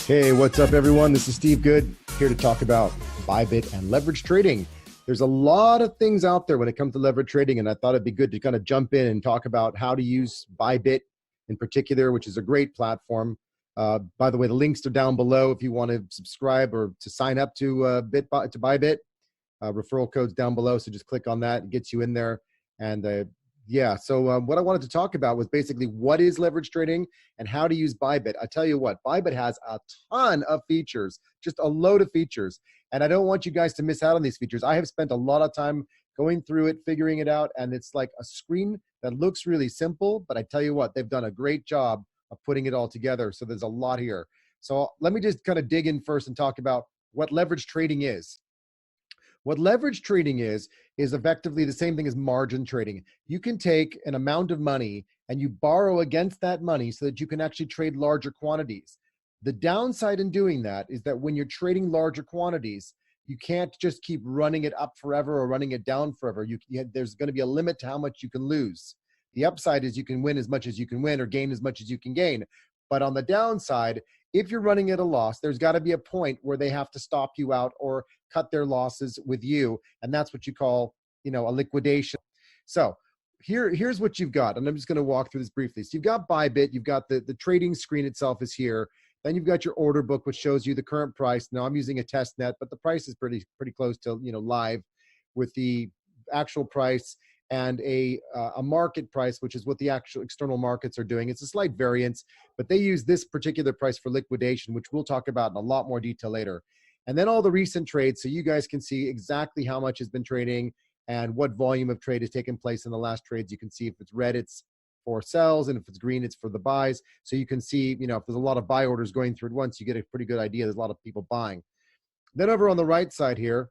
Hey, what's up, everyone? This is Steve Good, here to talk about Bybit and leverage trading. There's a lot of things out there when it comes to leverage trading, and I thought it'd be good to kind of jump in and talk about how to use Bybit in particular, which is a great platform. By the way, the links are down below if you want to subscribe or to sign up to Bybit. Referral code's down below, so just click on that. It gets you in there. And what I wanted to talk about was basically what is leverage trading and how to use Bybit. I tell you what, Bybit has a ton of features, just a load of features. And I don't want you guys to miss out on these features. I have spent a lot of time going through it, figuring it out, and it's like a screen that looks really simple, but I tell you what, they've done a great job of putting it all together. So there's a lot here. So let me just kind of dig in first and talk about what leverage trading is. What leverage trading is effectively the same thing as margin trading. You can take an amount of money and you borrow against that money so that you can actually trade larger quantities. The downside in doing that is that when you're trading larger quantities, you can't just keep running it up forever or running it down forever. There's going to be a limit to how much you can lose. The upside is you can win as much as you can win or gain as much as you can gain. But on the downside, if you're running at a loss, there's got to be a point where they have to stop you out or cut their losses with you. And that's what you call, a liquidation. So here's what you've got. And I'm just going to walk through this briefly. So you've got Bybit, you've got the trading screen itself is here. Then you've got your order book, which shows you the current price. Now I'm using a test net, but the price is pretty close to, live with the actual price and a market price, which is what the actual external markets are doing. It's a slight variance, but they use this particular price for liquidation, which we'll talk about in a lot more detail later. And then all the recent trades, so you guys can see exactly how much has been trading and what volume of trade has taken place in the last trades. You can see if it's red, it's for sells, and if it's green, it's for the buys. So you can see, if there's a lot of buy orders going through at once, you get a pretty good idea. There's a lot of people buying. Then over on the right side here,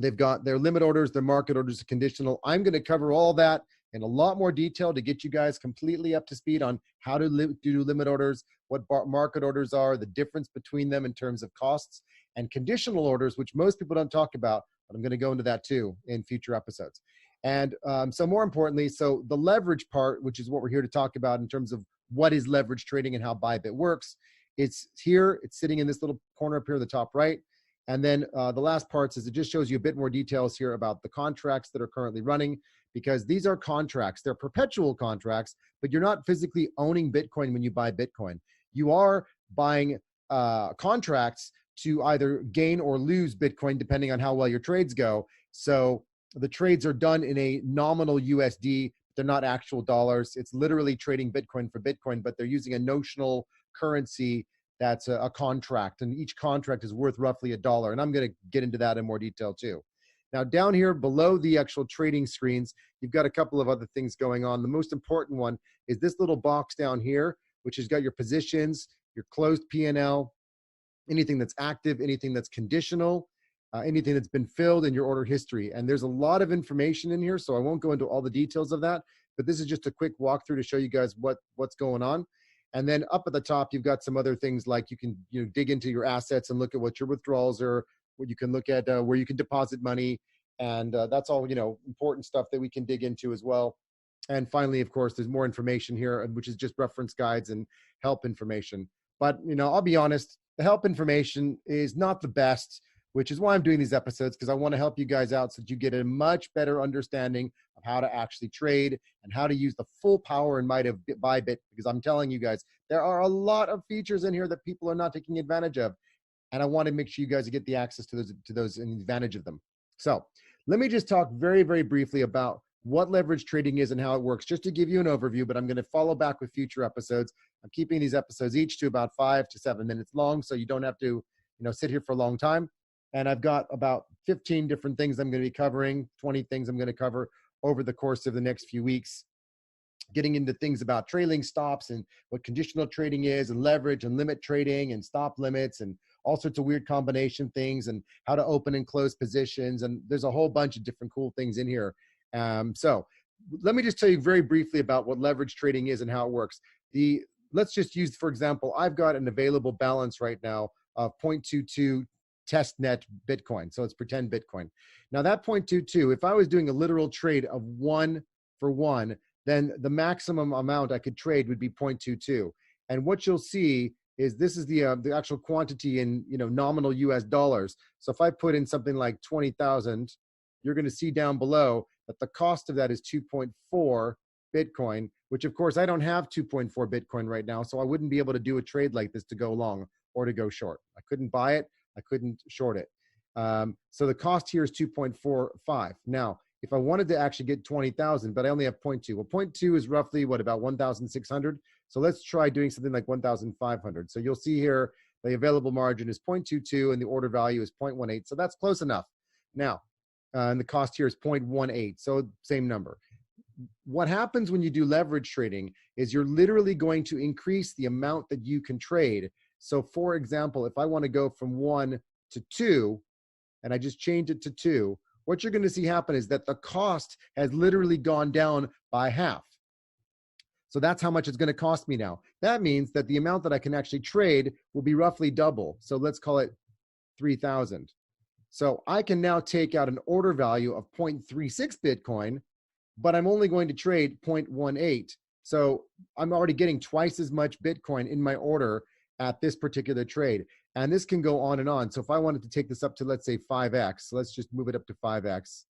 they've got their limit orders, their market orders, conditional. I'm going to cover all that in a lot more detail to get you guys completely up to speed on how to do limit orders, what market orders are, the difference between them in terms of costs, and conditional orders, which most people don't talk about, but I'm going to go into that too in future episodes. And so more importantly, so the leverage part, which is what we're here to talk about in terms of what is leverage trading and how Bybit works, it's here, it's sitting in this little corner up here in the top right. And then the last part is it just shows you a bit more details here about the contracts that are currently running, because these are contracts. They're perpetual contracts, but you're not physically owning Bitcoin when you buy Bitcoin. You are buying contracts to either gain or lose Bitcoin, depending on how well your trades go. So the trades are done in a nominal USD. They're not actual dollars. It's literally trading Bitcoin for Bitcoin, but they're using a notional currency that's a contract, and each contract is worth roughly $1. And I'm going to get into that in more detail too. Now down here below the actual trading screens, you've got a couple of other things going on. The most important one is this little box down here, which has got your positions, your closed P&L, anything that's active, anything that's conditional, anything that's been filled in your order history. And there's a lot of information in here, so I won't go into all the details of that, but this is just a quick walkthrough to show you guys what's going on. And then up at the top, you've got some other things like you can dig into your assets and look at what your withdrawals are, what you can look at where you can deposit money. And that's all, important stuff that we can dig into as well. And finally, of course, there's more information here, which is just reference guides and help information. But, I'll be honest, the help information is not the best, which is why I'm doing these episodes, because I want to help you guys out so that you get a much better understanding of how to actually trade and how to use the full power and might of Bybit, because I'm telling you guys, there are a lot of features in here that people are not taking advantage of. And I want to make sure you guys get the access to those and advantage of them. So let me just talk very, very briefly about what leverage trading is and how it works, just to give you an overview, but I'm going to follow back with future episodes. I'm keeping these episodes each to about 5 to 7 minutes long, so you don't have to, sit here for a long time. And I've got about 15 different things I'm going to be covering, 20 things I'm going to cover over the course of the next few weeks, getting into things about trailing stops and what conditional trading is and leverage and limit trading and stop limits and all sorts of weird combination things and how to open and close positions. And there's a whole bunch of different cool things in here. So let me just tell you very briefly about what leverage trading is and how it works. Let's just use, for example, I've got an available balance right now of 0.22 test net Bitcoin. So it's pretend Bitcoin. Now that 0.22, if I was doing a literal trade of 1 for 1, then the maximum amount I could trade would be 0.22. And what you'll see is this is the actual quantity in, nominal US dollars. So if I put in something like 20,000, you're going to see down below that the cost of that is 2.4 Bitcoin, which of course I don't have 2.4 Bitcoin right now. So I wouldn't be able to do a trade like this to go long or to go short. I couldn't buy it. I couldn't short it. So the cost here is 2.45. Now, if I wanted to actually get 20,000, but I only have 0.2. Well, 0.2 is roughly what, about 1,600. So let's try doing something like 1,500. So you'll see here, the available margin is 0.22 and the order value is 0.18. So that's close enough. Now, and the cost here is 0.18. So same number. What happens when you do leverage trading is you're literally going to increase the amount that you can trade. So for example, if I want to go from 1 to 2, and I just change it to 2, what you're going to see happen is that the cost has literally gone down by half. So that's how much it's going to cost me now. That means that the amount that I can actually trade will be roughly double. So let's call it 3,000. So I can now take out an order value of 0.36 Bitcoin, but I'm only going to trade 0.18. So I'm already getting twice as much Bitcoin in my order at this particular trade. And this can go on and on. So if I wanted to take this up to, let's say 5X, let's just move it up to 5X.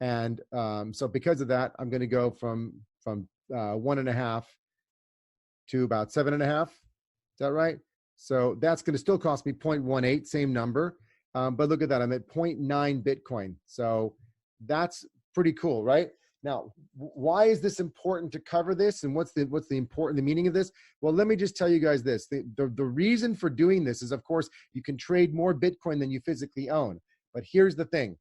And so because of that, I'm going to go from 1.5 to about 7.5. Is that right? So that's going to still cost me 0.18, same number. But look at that, I'm at 0.9 Bitcoin. So that's pretty cool, right? Now, why is this important to cover this, and what's the meaning of this? Well, let me just tell you guys this. The reason for doing this is, of course, you can trade more Bitcoin than you physically own. But here's the thing.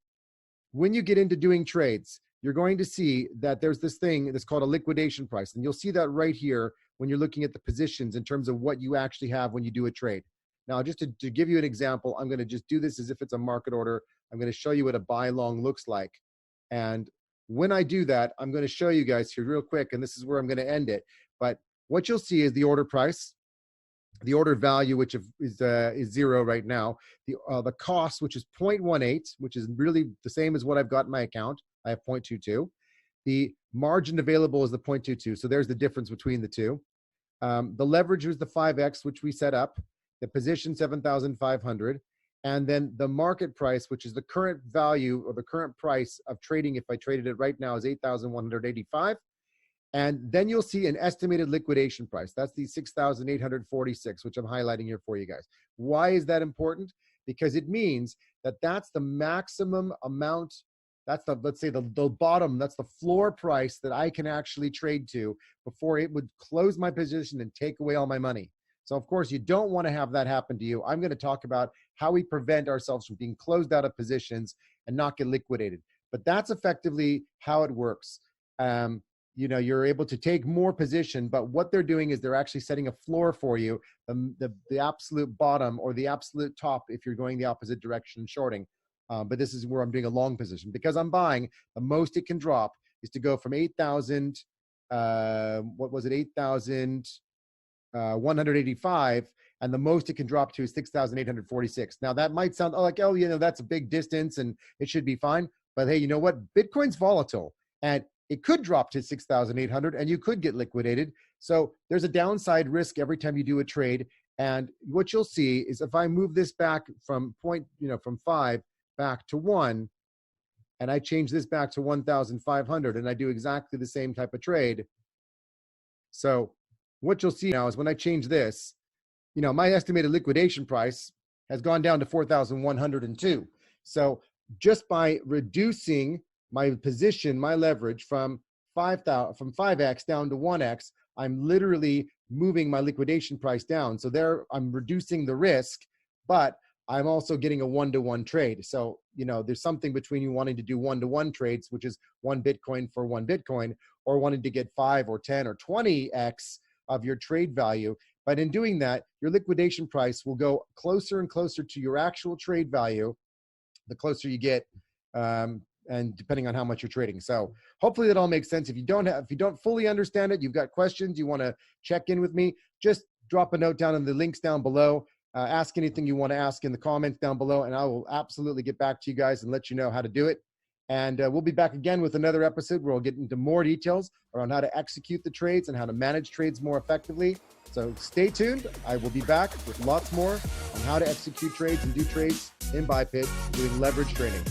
When you get into doing trades, you're going to see that there's this thing that's called a liquidation price. And you'll see that right here when you're looking at the positions in terms of what you actually have when you do a trade. Now, just to give you an example, I'm going to just do this as if it's a market order. I'm going to show you what a buy long looks like. And when I do that, I'm going to show you guys here real quick, and this is where I'm going to end it. But what you'll see is the order price, the order value, which is 0 right now, the cost, which is 0.18, which is really the same as what I've got in my account. I have 0.22. The margin available is the 0.22. So there's the difference between the two. The leverage was the 5X, which we set up. The position 7,500. And then the market price, which is the current value or the current price of trading, if I traded it right now, is 8,185. And then you'll see an estimated liquidation price. That's the 6,846, which I'm highlighting here for you guys. Why is that important? Because it means that that's the maximum amount. That's the, let's say the bottom, that's the floor price that I can actually trade to before it would close my position and take away all my money. So of course, you don't want to have that happen to you. I'm going to talk about how we prevent ourselves from being closed out of positions and not get liquidated. But that's effectively how it works. You're able to take more position, but what they're doing is they're actually setting a floor for you, the absolute bottom or the absolute top if you're going the opposite direction shorting. But this is where I'm doing a long position. Because I'm buying, the most it can drop is to go from 8,000, what was it, 8,185, and the most it can drop to is 6,846. Now that might sound like, oh, that's a big distance and it should be fine. But hey, you know what? Bitcoin's volatile and it could drop to 6,800 and you could get liquidated. So there's a downside risk every time you do a trade. And what you'll see is if I move this back from from 5 back to 1, and I change this back to 1,500 and I do exactly the same type of trade. So what you'll see now is when I change this, my estimated liquidation price has gone down to 4,102. So just by reducing my position, my leverage from 5X down to 1X, I'm literally moving my liquidation price down. So there I'm reducing the risk, but I'm also getting a one-to-one trade. So, there's something between you wanting to do one-to-one trades, which is 1 Bitcoin for 1 Bitcoin, or wanting to get 5 or 10 or 20X of your trade value. But in doing that, your liquidation price will go closer and closer to your actual trade value, the closer you get, and depending on how much you're trading. So hopefully that all makes sense. If you don't fully understand it, you've got questions, you want to check in with me, just drop a note down in the links down below. Ask anything you want to ask in the comments down below, and I will absolutely get back to you guys and let you know how to do it. And we'll be back again with another episode where we'll get into more details around how to execute the trades and how to manage trades more effectively. So stay tuned. I will be back with lots more on how to execute trades and do trades in Bybit doing leverage trading.